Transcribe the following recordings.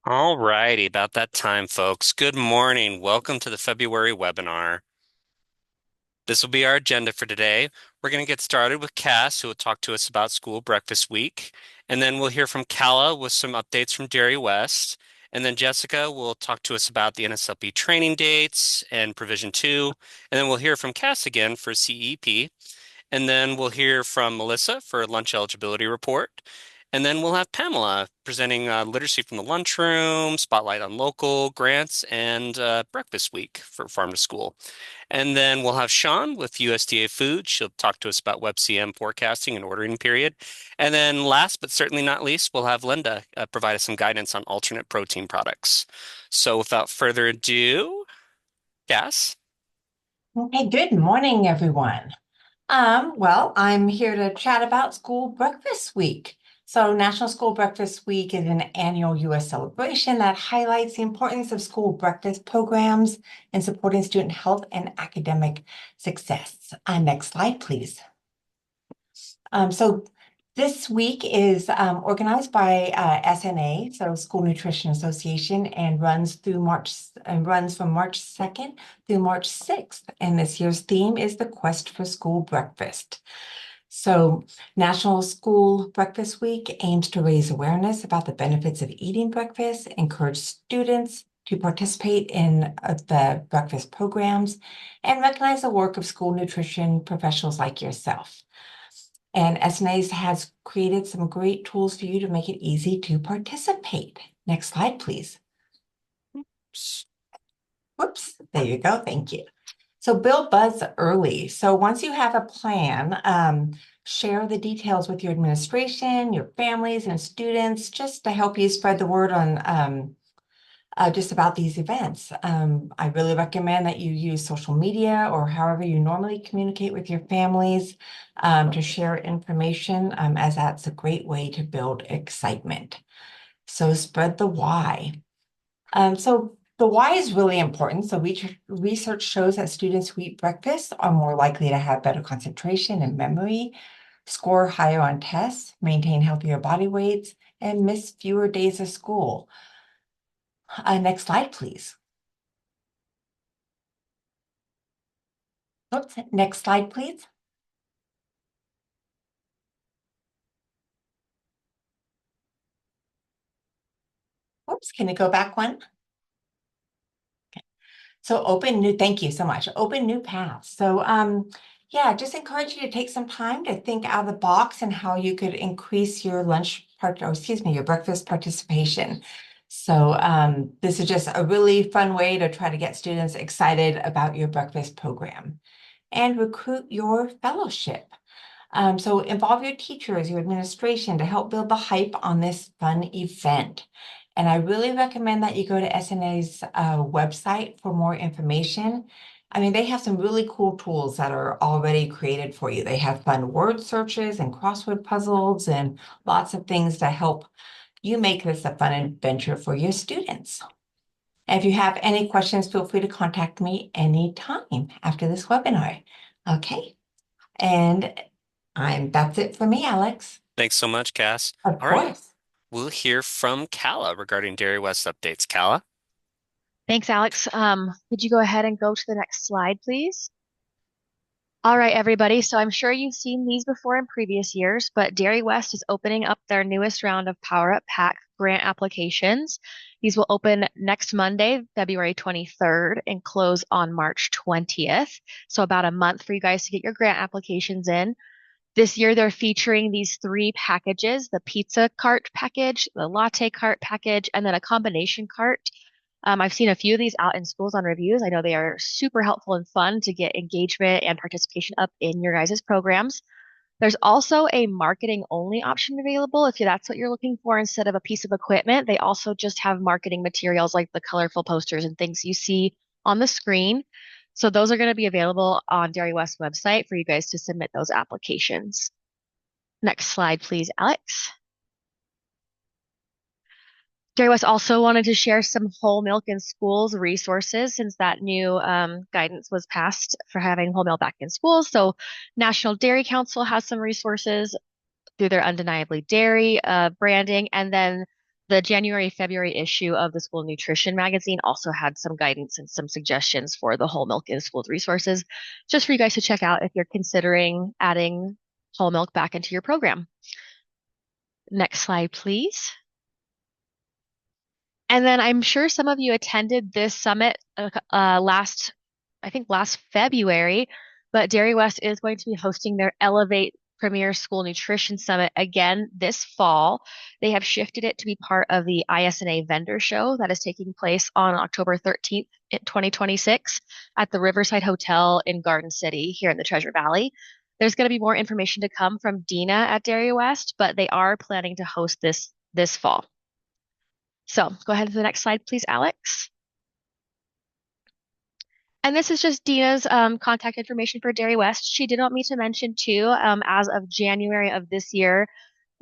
All righty, about that time, folks. Good morning. Welcome to the February webinar. This will be our agenda for today. We're going to get started with Cass, who will talk to us about School Breakfast Week. And then we'll hear from Kala with some updates from Dairy West. And then Jessica will talk to us about the NSLP training dates and Provision 2. And then we'll hear from Cass again for CEP. And then we'll hear from Melissa for a lunch eligibility report. And then we'll have Pamela presenting literacy from the lunchroom, spotlight on local grants, and breakfast week for farm to school. And then we'll have Sean with USDA Food. She'll talk to us about WebCM forecasting and ordering period. And then last but certainly not least, we'll have Lynda provide us some guidance on alternate protein products. So without further ado, Cass. Okay, good morning, everyone. Well, I'm here to chat about School Breakfast Week. So, National School Breakfast Week is an annual U.S. celebration that highlights the importance of school breakfast programs in supporting student health and academic success. Next slide, please. So this week is organized by SNA, so School Nutrition Association, and runs from March 2nd through March 6th. And this year's theme is the Quest for School Breakfast. So National School Breakfast Week aims to raise awareness about the benefits of eating breakfast, encourage students to participate in the breakfast programs, and recognize the work of school nutrition professionals like yourself. And SNAs has created some great tools for you to make it easy to participate. Next slide, please. Whoops, there you go. Thank you. So build buzz early. So once you have a plan, share the details with your administration, your families, and students, just to help you spread the word on just about these events. I really recommend that you use social media or however you normally communicate with your families to share information, as that's a great way to build excitement. So spread the why. So the why is really important. So research shows that students who eat breakfast are more likely to have better concentration and memory, score higher on tests, maintain healthier body weights, and miss fewer days of school. Next slide, please. Oops, next slide, please. Oops, can you go back one? So thank you so much. Open new paths. So yeah, just encourage you to take some time to think out of the box and how you could increase your your breakfast participation. So this is just a really fun way to try to get students excited about your breakfast program and recruit your fellowship. So involve your teachers, your administration to help build the hype on this fun event. And I really recommend that you go to SNA's website for more information. I mean, they have some really cool tools that are already created for you. They have fun word searches and crossword puzzles and lots of things to help you make this a fun adventure for your students. And if you have any questions, feel free to contact me anytime after this webinar. Okay. And that's it for me, Alex. Thanks so much, Cass. Of All right. course. We'll hear from Kala regarding Dairy West updates. Kala? Thanks, Alex. Could you go ahead and go to the next slide, please? All right, everybody. So I'm sure you've seen these before in previous years, but Dairy West is opening up their newest round of Power Up Pack grant applications. These will open next Monday, February 23rd, and close on March 20th. So about a month for you guys to get your grant applications in. This year, they're featuring these three packages, the pizza cart package, the latte cart package, and then a combination cart. I've seen a few of these out in schools on reviews. I know they are super helpful and fun to get engagement and participation up in your guys' programs. There's also a marketing only option available if that's what you're looking for instead of a piece of equipment. They also just have marketing materials like the colorful posters and things you see on the screen. So those are going to be available on Dairy West website for you guys to submit those applications. Next slide, please, Alex. Dairy West also wanted to share some whole milk in schools resources since that new guidance was passed for having whole milk back in schools. So National Dairy Council has some resources through their Undeniably Dairy branding. And then the January-February issue of the School Nutrition magazine also had some guidance and some suggestions for the whole milk in schools resources, just for you guys to check out if you're considering adding whole milk back into your program. Next slide, please. And then I'm sure some of you attended this summit last February, but Dairy West is going to be hosting their Elevate Premier School Nutrition Summit again this fall. They have shifted it to be part of the ISNA vendor show that is taking place on October 13th, 2026 at the Riverside Hotel in Garden City here in the Treasure Valley. There's going to be more information to come from Dina at Dairy West, but they are planning to host this fall. So go ahead to the next slide, please, Alex. And this is just Dina's contact information for Dairy West. She did want me to mention too, as of January of this year,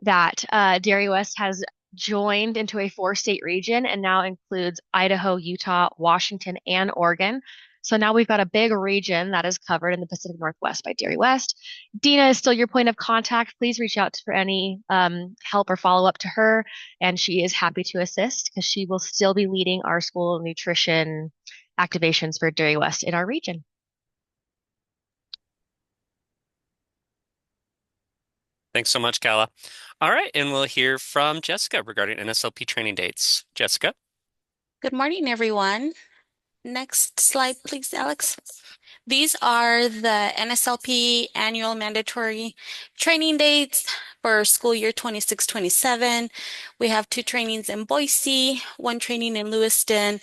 that Dairy West has joined into a 4-state region and now includes Idaho, Utah, Washington, and Oregon. So now we've got a big region that is covered in the Pacific Northwest by Dairy West. Dina is still your point of contact. Please reach out for any help or follow up to her, and she is happy to assist because she will still be leading our school nutrition activations for Dairy West in our region. Thanks so much, Kala. All right, and we'll hear from Jessica regarding NSLP training dates. Jessica? Good morning, everyone. Next slide, please, Alex. These are the NSLP annual mandatory training dates for school year 26-27. We have 2 trainings in Boise, 1 training in Lewiston.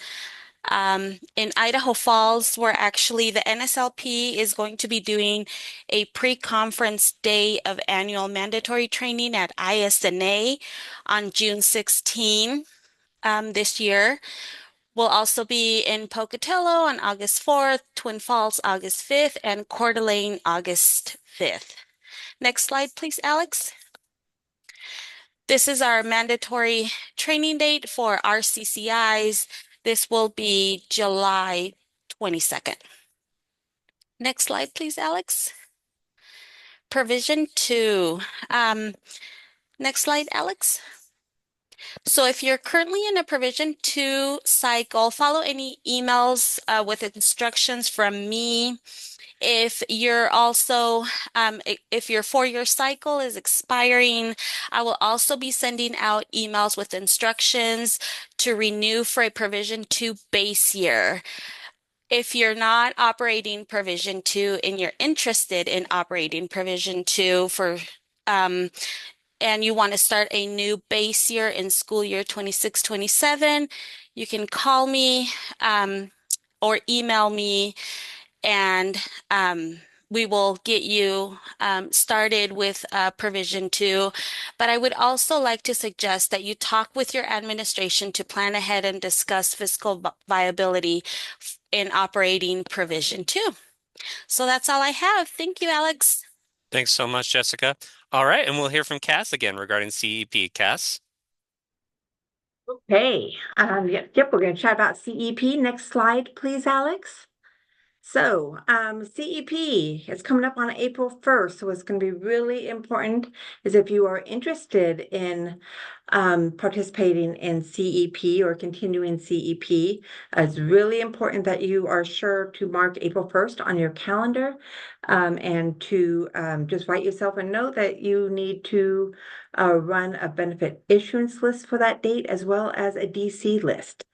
In Idaho Falls, where actually the NSLP is going to be doing a pre-conference day of annual mandatory training at ISNA on June 16 this year. We'll also be in Pocatello on August 4th, Twin Falls August 5th, and Coeur d'Alene August 5th. Next slide, please, Alex. This is our mandatory training date for RCCIs. This will be July 22nd. Next slide, please, Alex. Provision 2. Next slide, Alex. So if you're currently in a Provision 2 cycle, follow any emails with instructions from me. If you're also, if your 4-year cycle is expiring, I will also be sending out emails with instructions to renew for a Provision 2 base year. If you're not operating Provision 2 and you're interested in operating Provision 2 for and you want to start a new base year in school year 26-27, you can call me or email me, and we will get you started with Provision 2. But I would also like to suggest that you talk with your administration to plan ahead and discuss fiscal viability in operating Provision 2. So that's all I have. Thank you, Alex. Thanks so much, Jessica. All right, and we'll hear from Cass again regarding CEP. Cass? Okay. Yep, we're going to chat about CEP. Next slide, please, Alex. So, CEP is coming up on April 1st. So what's going to be really important is if you are interested in participating in CEP or continuing CEP, it's really important that you are sure to mark April 1st on your calendar and to just write yourself a note that you need to run a benefit issuance list for that date as well as a DC list.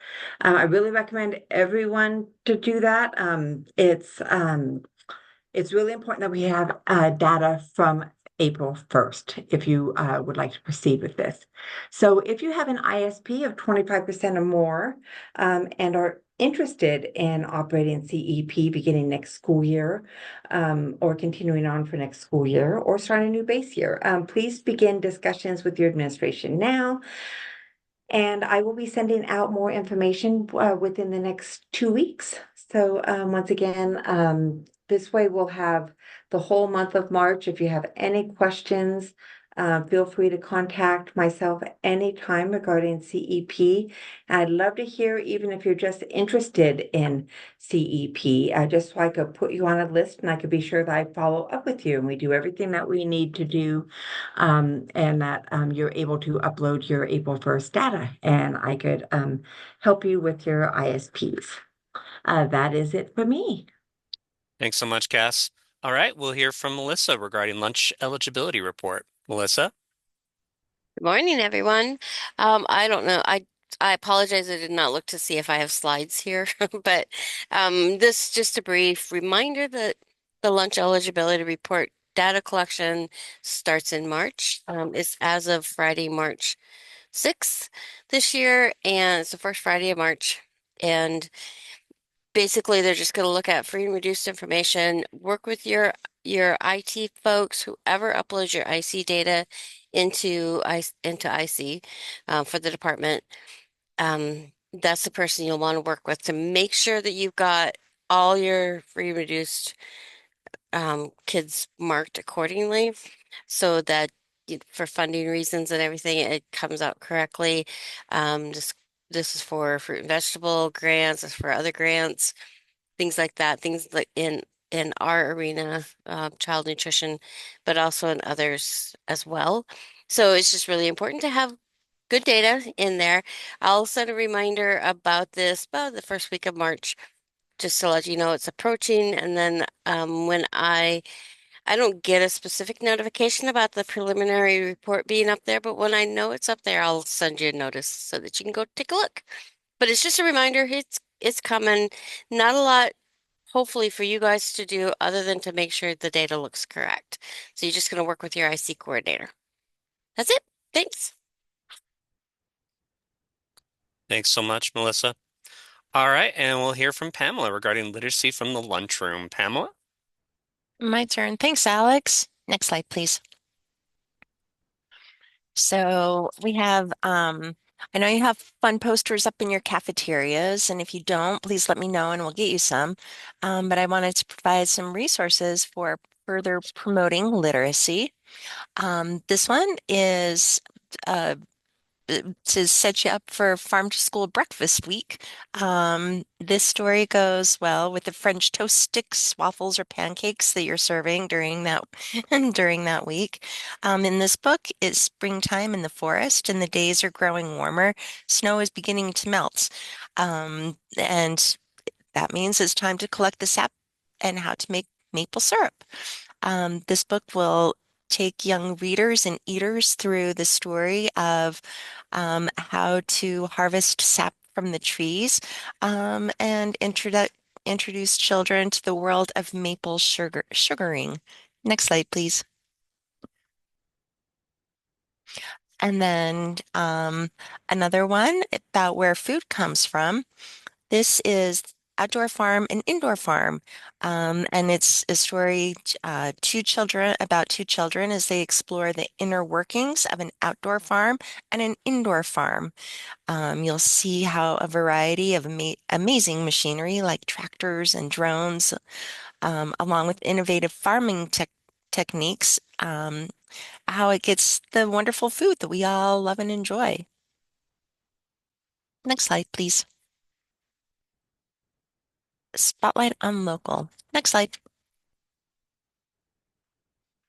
I really recommend everyone to do that. It's really important that we have data from April 1st if you would like to proceed with this. So if you have an ISP of 25% or more and are interested in operating CEP beginning next school year or continuing on for next school year or starting a new base year, please begin discussions with your administration now. And I will be sending out more information within the next 2 weeks. So once again, this way we'll have the whole month of March. If you have any questions Feel free to contact myself anytime regarding CEP. I'd love to hear, even if you're just interested in CEP, just so I could put you on a list and I could be sure that I follow up with you and we do everything that we need to do, and that you're able to upload your April 1st data and I could help you with your ISPs. That is it for me. Thanks so much, Cass. All right, we'll hear from Melissa regarding lunch eligibility report. Melissa? Good morning, everyone. I don't know. I apologize. I did not look to see if I have slides here, but this just a brief reminder that the lunch eligibility report data collection starts in March. It's as of Friday, March 6th this year, and it's the first Friday of March. And basically, they're just going to look at free and reduced information, work with your IT folks, whoever uploads your IC data into IC for the department. That's the person you'll want to work with to make sure that you've got all your free and reduced kids marked accordingly, so that for funding reasons and everything, it comes out correctly. This is for fruit and vegetable grants, this is for other grants, things like that, things like in our arena, child nutrition, but also in others as well. So it's just really important to have good data in there. I'll send a reminder about this about the first week of March, just to let you know it's approaching. And then when I don't get a specific notification about the preliminary report being up there, but when I know it's up there, I'll send you a notice so that you can go take a look. But it's just a reminder, it's coming. Not a lot, hopefully, for you guys to do other than to make sure the data looks correct. So you're just going to work with your IC coordinator. That's it. Thanks. Thanks so much, Melissa. All right, and we'll hear from Pamela regarding literacy from the lunchroom. Pamela? My turn. Thanks, Alex. Next slide, please. So we have, I know you have fun posters up in your cafeterias, and if you don't, please let me know and we'll get you some. But I wanted to provide some resources for further promoting literacy. This one is to set you up for Farm to School Breakfast Week. This story goes well with the French toast sticks, waffles, or pancakes that you're serving during that during that week. In this book, it's springtime in the forest, and the days are growing warmer. Snow is beginning to melt, and that means it's time to collect the sap and how to make maple syrup. This book will take young readers and eaters through the story of how to harvest sap from the trees, and introduce children to the world of maple sugaring. Next slide, please. And then another one about where food comes from. This is Outdoor Farm and Indoor Farm. And it's a story about two children as they explore the inner workings of an outdoor farm and an indoor farm. You'll see how a variety of amazing machinery like tractors and drones, along with innovative farming techniques, how it gets the wonderful food that we all love and enjoy. Next slide, please. Spotlight on local. Next slide.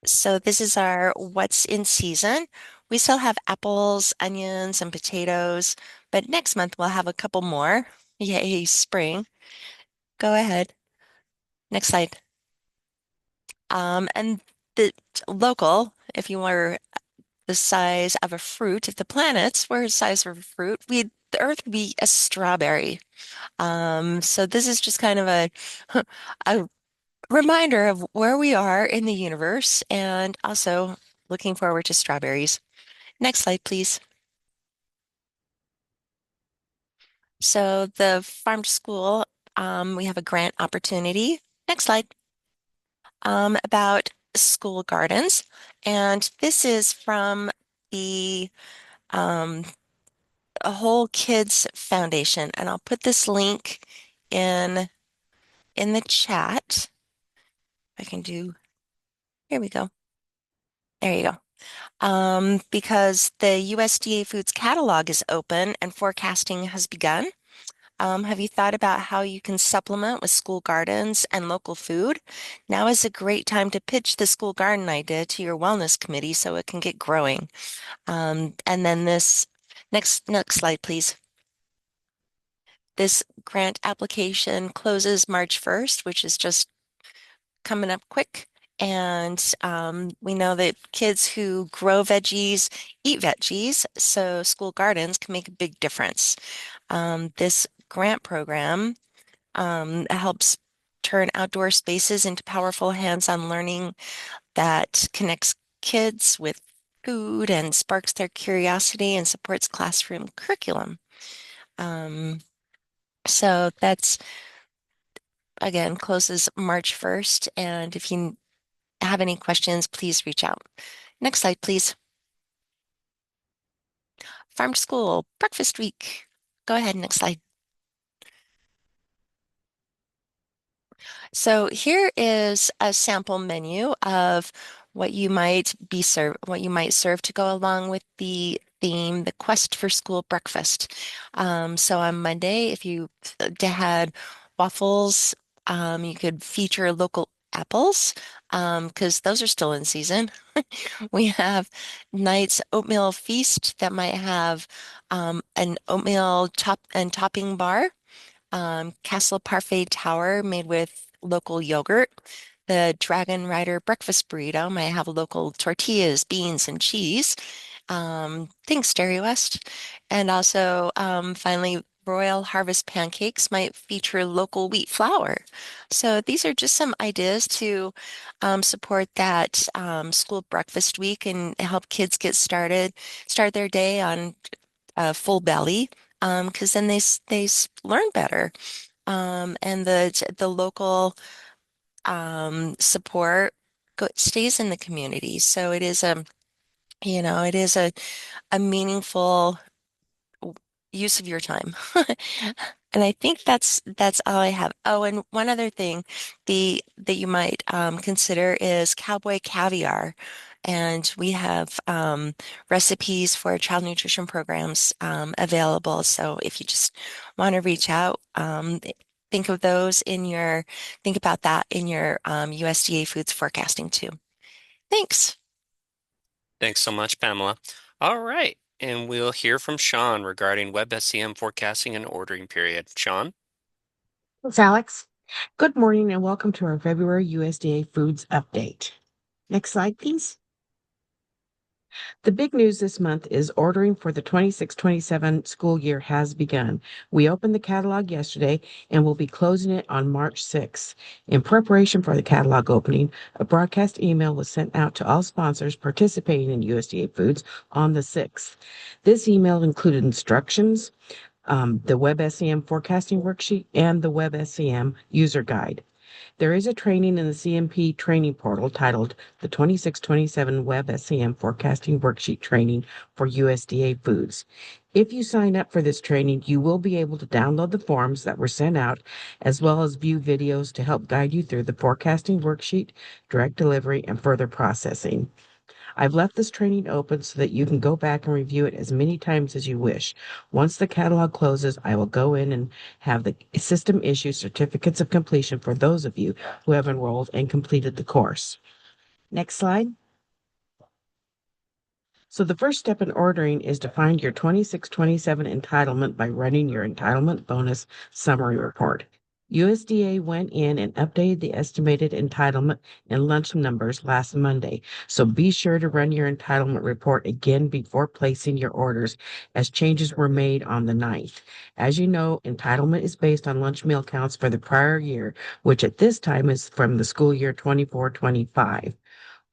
So this is our what's in season. We still have apples, onions, and potatoes, but next month we'll have a couple more. Yay, spring. Go ahead. Next slide. And the local, if you were the size of a fruit, if the planets were the size of a fruit, the Earth would be a strawberry. So this is just kind of a reminder of where we are in the universe and also looking forward to strawberries. Next slide, please. So the farm to school, we have a grant opportunity. Next slide. About school gardens. And this is from the a Whole Kids Foundation. And I'll put this link in the chat. I can do, here we go. There you go. because the USDA Foods catalog is open and forecasting has begun. Have you thought about how you can supplement with school gardens and local food? Now is a great time to pitch the school garden idea to your wellness committee so it can get growing. And then this next slide, please. This grant application closes March 1st, which is just coming up quick. And we know that kids who grow veggies eat veggies, so school gardens can make a big difference. This grant program helps turn outdoor spaces into powerful hands-on learning that connects kids with food and sparks their curiosity and supports classroom curriculum. So that's, again, closes March 1st. And if you have any questions, please reach out. Next slide, please. Farm to School Breakfast Week. Go ahead, next slide. So here is a sample menu of what you might serve to go along with the theme, the Quest for School Breakfast. So on Monday, if you had waffles, you could feature local apples because those are still in season. We have Knight's Oatmeal Feast that might have an oatmeal topping bar, Castle Parfait Tower made with local yogurt. The Dragon Rider breakfast burrito might have local tortillas, beans, and cheese. Thanks, Dairy West. And also, finally, Royal Harvest pancakes might feature local wheat flour. So these are just some ideas to support that school breakfast week and help kids start their day on a full belly, because then they learn better. And the local support stays in the community. So it is it is a meaningful use of your time. And I think that's all I have. Oh, and one other thing that you might consider is cowboy caviar. And we have recipes for child nutrition programs available. So if you just want to reach out, think of those think about that in your USDA foods forecasting too. Thanks. Thanks so much, Pamela. All right, and we'll hear from Sean regarding WebSEM forecasting and ordering period. Sean? Thanks, Alex. Good morning and welcome to our February USDA Foods Update. Next slide, please. The big news this month is ordering for the 26-27 school year has begun. We opened the catalog yesterday and will be closing it on March 6th. In preparation for the catalog opening, a broadcast email was sent out to all sponsors participating in USDA Foods on the 6th. This email included instructions, the WebSEM forecasting worksheet, and the WebSEM user guide. There is a training in the CNP training portal titled the 26-27 WebSEM Forecasting Worksheet Training for USDA Foods. If you sign up for this training, you will be able to download the forms that were sent out, as well as view videos to help guide you through the forecasting worksheet, direct delivery, and further processing. I've left this training open so that you can go back and review it as many times as you wish. Once the catalog closes, I will go in and have the system issue certificates of completion for those of you who have enrolled and completed the course. Next slide. So the first step in ordering is to find your 26-27 entitlement by running your entitlement bonus summary report. USDA went in and updated the estimated entitlement and lunch numbers last Monday, so be sure to run your entitlement report again before placing your orders, as changes were made on the 9th. As you know, entitlement is based on lunch meal counts for the prior year, which at this time is from the school year 24-25.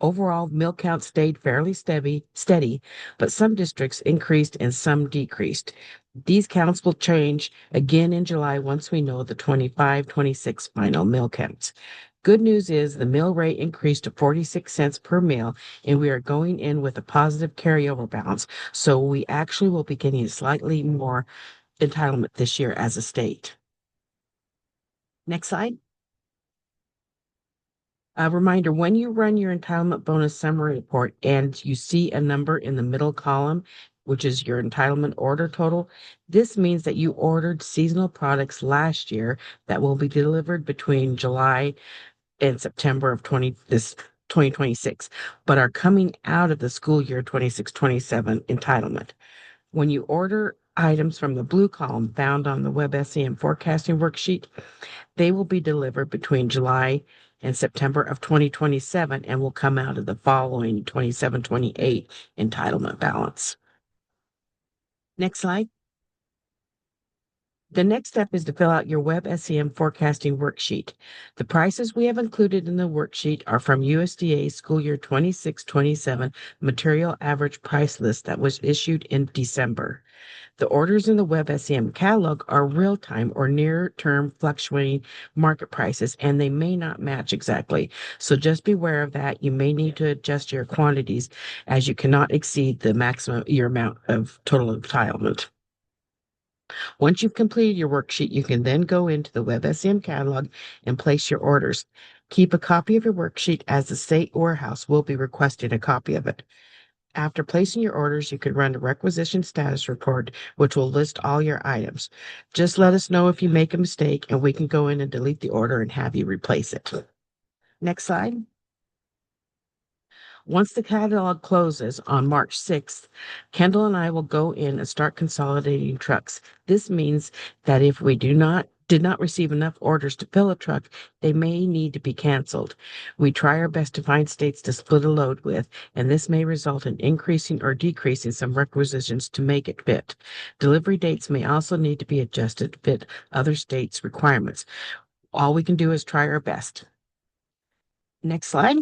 Overall, meal count stayed fairly steady, but some districts increased and some decreased. These counts will change again in July once we know the 25-26 final meal counts. Good news is the meal rate increased to 46 cents per meal, and we are going in with a positive carryover balance, so we actually will be getting slightly more entitlement this year as a state. Next slide. A reminder, when you run your entitlement bonus summary report and you see a number in the middle column, which is your entitlement order total, this means that you ordered seasonal products last year that will be delivered between July and September of 2026, but are coming out of the school year 26-27 entitlement. When you order items from the blue column found on the WebSEM forecasting worksheet, they will be delivered between July and September of 2027 and will come out of the following 27-28 entitlement balance. Next slide. The next step is to fill out your WebSEM forecasting worksheet. The prices we have included in the worksheet are from USDA school year 26-27 material average price list that was issued in December. The orders in the WebSEM catalog are real-time or near-term fluctuating market prices, and they may not match exactly. So just be aware of that. You may need to adjust your quantities as you cannot exceed the maximum your amount of total entitlement. Once you've completed your worksheet, you can then go into the WebSEM catalog and place your orders. Keep a copy of your worksheet as the state warehouse will be requesting a copy of it. After placing your orders, you can run a requisition status report, which will list all your items. Just let us know if you make a mistake, and we can go in and delete the order and have you replace it. Next slide. Once the catalog closes on March 6th, Kendall and I will go in and start consolidating trucks. This means that if we did not receive enough orders to fill a truck, they may need to be canceled. We try our best to find states to split a load with, and this may result in increasing or decreasing some requisitions to make it fit. Delivery dates may also need to be adjusted to fit other states' requirements. All we can do is try our best. Next slide.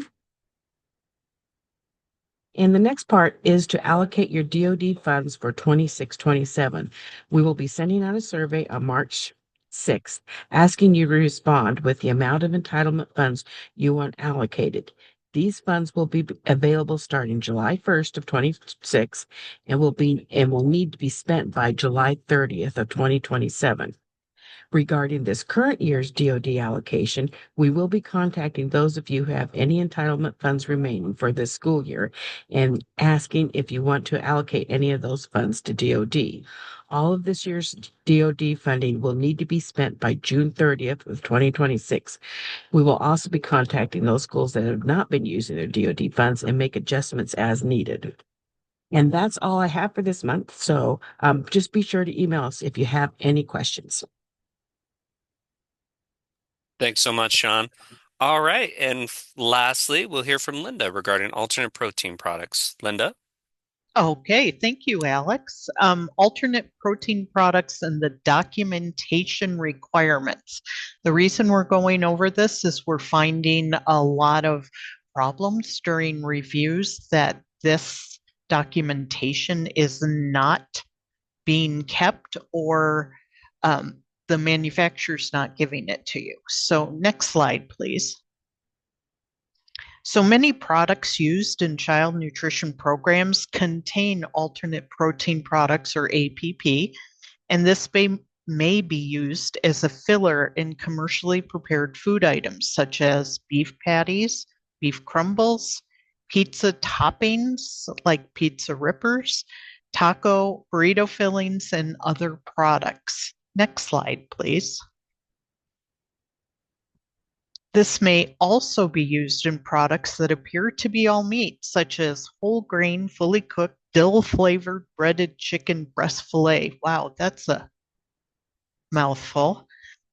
And the next part is to allocate your DoD funds for 26-27. We will be sending out a survey on March 6th, asking you to respond with the amount of entitlement funds you want allocated. These funds will be available starting July 1st of 26 and will need to be spent by July 30th of 2027. Regarding this current year's DoD allocation, we will be contacting those of you who have any entitlement funds remaining for this school year and asking if you want to allocate any of those funds to DoD. All of this year's DoD funding will need to be spent by June 30th of 2026. We will also be contacting those schools that have not been using their DoD funds and make adjustments as needed. And that's all I have for this month. So just be sure to email us if you have any questions. Thanks so much, Sean. All right. And lastly, we'll hear from Lynda regarding alternate protein products. Lynda? Okay, thank you, Alex. Alternate protein products and the documentation requirements. The reason we're going over this is we're finding a lot of problems during reviews that this documentation is not being kept or the manufacturer's not giving it to you. So next slide, please. So many products used in child nutrition programs contain alternate protein products or APP, and this may be used as a filler in commercially prepared food items such as beef patties, beef crumbles, pizza toppings like pizza rippers, taco, burrito fillings, and other products. Next slide, please. This may also be used in products that appear to be all meat, such as whole grain, fully cooked, dill-flavored breaded chicken breast fillet. Wow, that's a mouthful.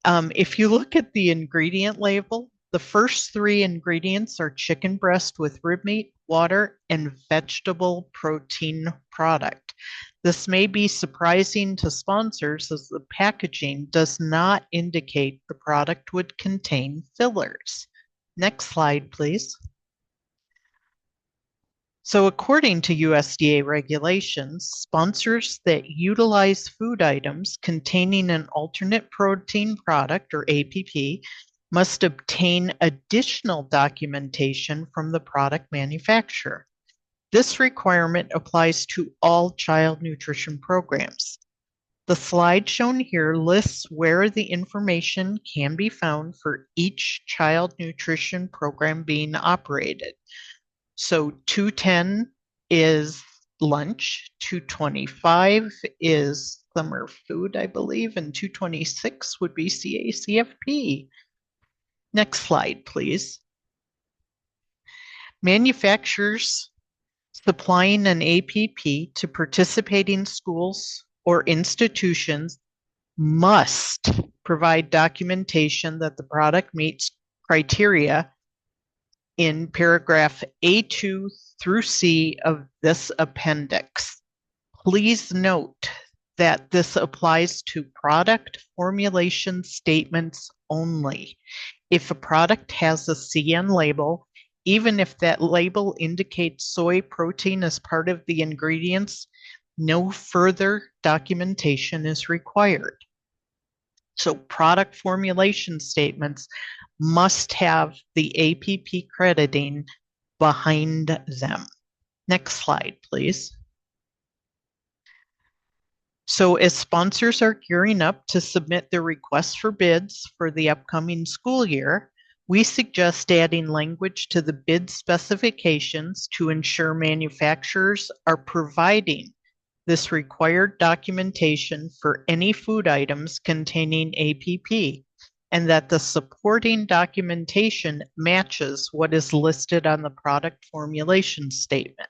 If you look at the ingredient label, the first three ingredients are chicken breast with rib meat, water, and vegetable protein product. This may be surprising to sponsors as the packaging does not indicate the product would contain fillers. Next slide, please. So according to USDA regulations, sponsors that utilize food items containing an alternate protein product or APP must obtain additional documentation from the product manufacturer. This requirement applies to all child nutrition programs. The slide shown here lists where the information can be found for each child nutrition program being operated. So 210 is lunch, 225 is summer food, I believe, and 226 would be CACFP. Next slide, please. Manufacturers supplying an APP to participating schools or institutions must provide documentation that the product meets criteria in paragraph A2 through C of this appendix. Please note that this applies to product formulation statements only. If a product has a CN label, even if that label indicates soy protein as part of the ingredients, no further documentation is required. So product formulation statements must have the APP crediting behind them. Next slide, please. So as sponsors are gearing up to submit their requests for bids for the upcoming school year, we suggest adding language to the bid specifications to ensure manufacturers are providing this required documentation for any food items containing APP, and that the supporting documentation matches what is listed on the product formulation statement.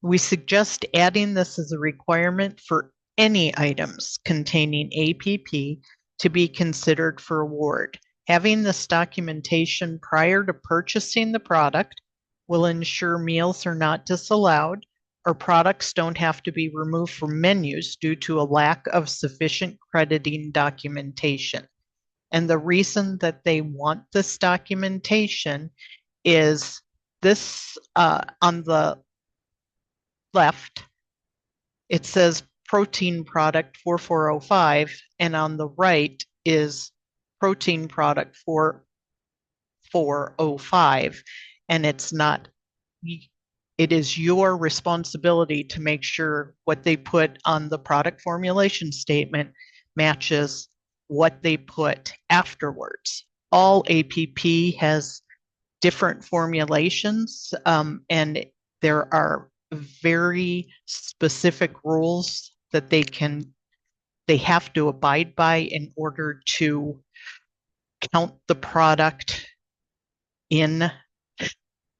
We suggest adding this as a requirement for any items containing APP to be considered for award. Having this documentation prior to purchasing the product will ensure meals are not disallowed or products don't have to be removed from menus due to a lack of sufficient crediting documentation. And the reason that they want this documentation is this on the left, it says protein product 4405, and on the right is protein product 4405, and it's not, it is your responsibility to make sure what they put on the product formulation statement matches what they put afterwards. All APP has different formulations, and there are very specific rules that they have to abide by in order to count the product in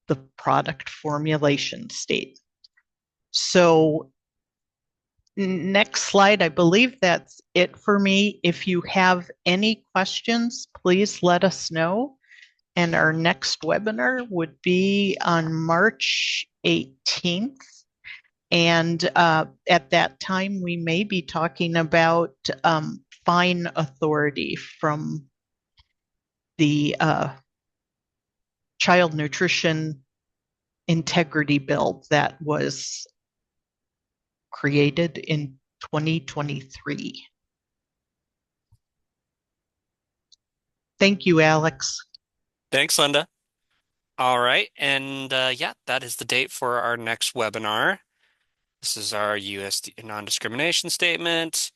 the product formulation state. So next slide, I believe that's it for me. If you have any questions, please let us know. And our next webinar would be on March 18th. And at that time, we may be talking about fine authority from the Child Nutrition Integrity Bill that was created in 2023. Thank you, Alex. Thanks, Lynda. All right, and yeah, that is the date for our next webinar. This is our USD non-discrimination statement,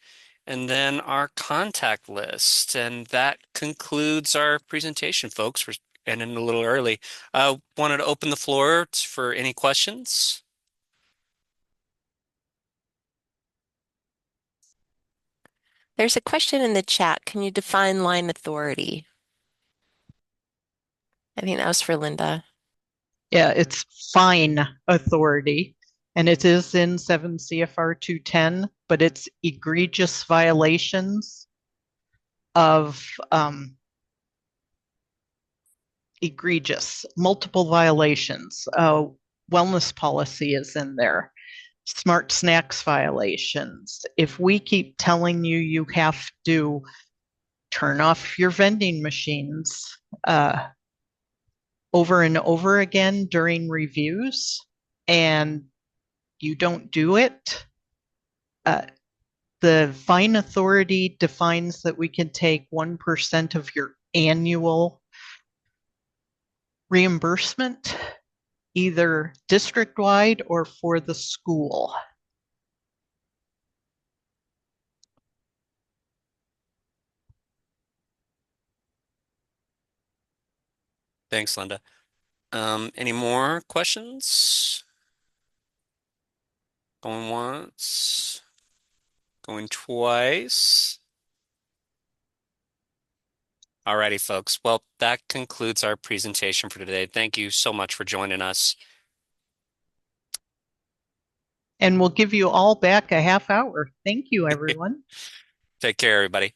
and then our contact list. And that concludes our presentation, folks. We're ending a little early. Wanted to open the floor for any questions. There's a question in the chat. Can you define line authority? I think that was for Lynda. Yeah, it's fine authority, and it is in 7 CFR 210, but it's egregious violations of multiple violations. Wellness policy is in there. Smart snacks violations. If we keep telling you you have to turn off your vending machines over and over again during reviews and you don't do it, the fine authority defines that we can take 1% of your annual reimbursement, either district-wide or for the school. Thanks, Linda. Any more questions? Going once, going twice. Alrighty, folks. Well, that concludes our presentation for today. Thank you so much for joining us. And we'll give you all back a half hour. Thank you, everyone. Take care, everybody.